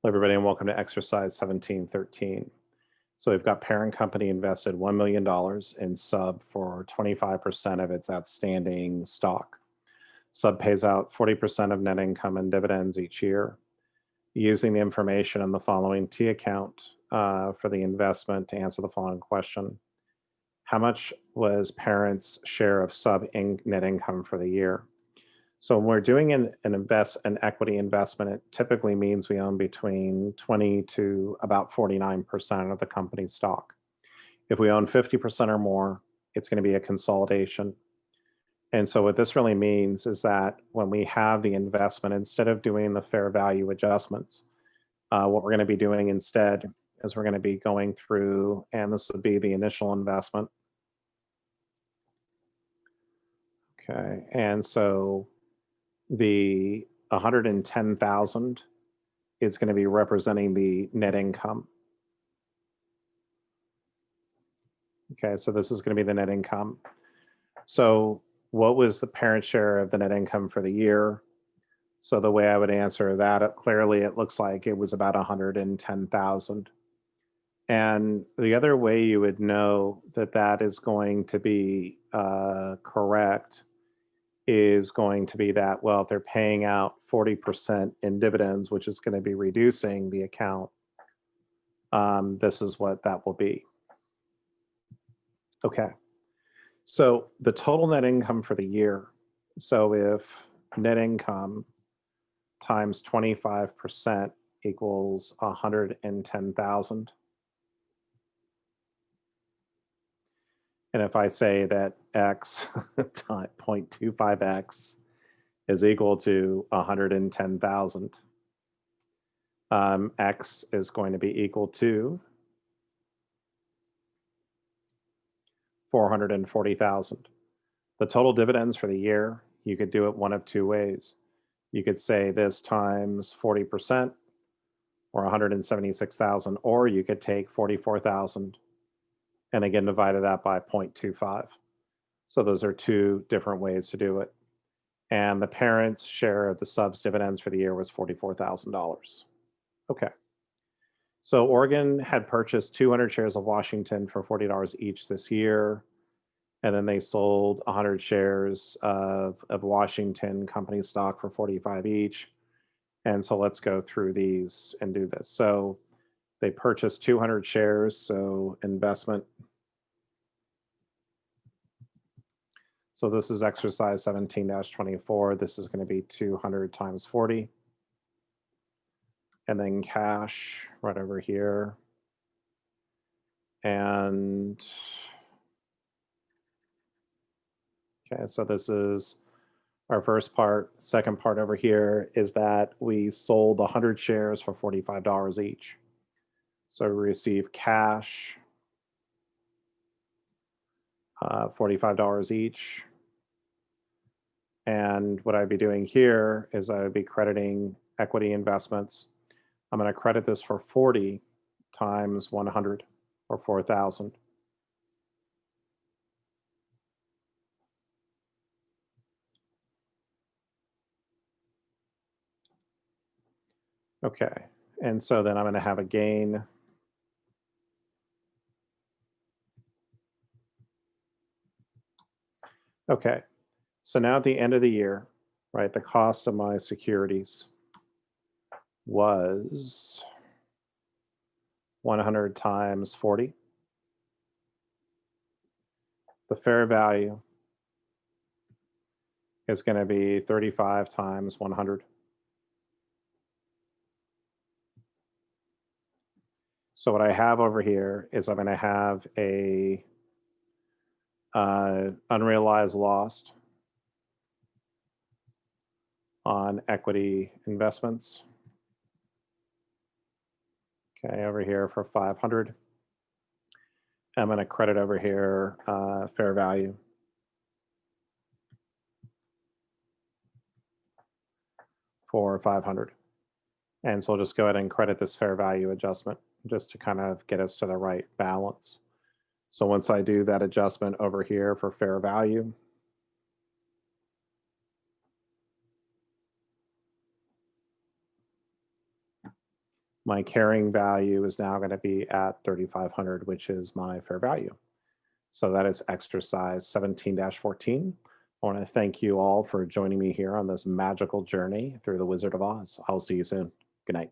Hello, everybody, and welcome to exercise 1713. So we've got parent company invested $1 million in Sub for 25% of its outstanding stock. Sub pays out 40% of net income and dividends each year. Using the information in the following T account for the investment to answer the following question. How much was parent's share of Sub net income for the year? So when we're doing an equity investment, it typically means we own between 20 to about 49% of the company's stock. If we own 50% or more, it's going to be a consolidation. And so what this really means is that when we have the investment, instead of doing the fair value adjustments, what we're going to be doing instead is we're going to be going through, and this would be the initial investment. Okay, and so the 110,000 is going to be representing the net income. Okay, so this is going to be the net income. So what was the parent share of the net income for the year? So the way I would answer that, clearly it looks like it was about 110,000. And the other way you would know that that is going to be correct is going to be that, well, if they're paying out 40% in dividends, which is going to be reducing the account, this is what that will be. Okay, so the total net income for the year. So if net income times 25% equals 110,000. And if I say that x 0.25x is equal to 110,000, x is going to be equal to 440,000. The total dividends for the year, you could do it one of two ways. You could say this times 40% or 176,000, or you could take 44,000 and again divided that by 0.25. So those are two different ways to do it. And the parent's share of the Sub's dividends for the year was $44,000. Okay. So Oregon had purchased 200 shares of Washington for $40 each this year. And then they sold 100 shares of Washington company stock for 45 each. And so let's go through these and do this. So they purchased 200 shares, so investment. So this is exercise 17-24. This is going to be 200 times 40. And then cash right over here. And okay, so this is our first part. Second part over here is that we sold 100 shares for $45 each. So we receive cash, $45 each. And what I'd be doing here is I would be crediting equity investments. I'm going to credit this for 40 times 100 or 4,000. Okay, and so then I'm going to have a gain. Okay, so now at the end of the year, right, the cost of my securities was 100 times 40. The fair value is going to be 35 times 100. So what I have over here is I'm going to have a unrealized loss on equity investments. Okay, over here for 500. I'm going to credit over here fair value for 500. And so I'll just go ahead and credit this fair value adjustment just to kind of get us to the right balance. So once I do that adjustment over here for fair value, My carrying value is now going to be at 3,500, which is my fair value. So that is exercise 17-14. I want to thank you all for joining me here on this magical journey through the Wizard of Oz. I'll see you soon. Good night.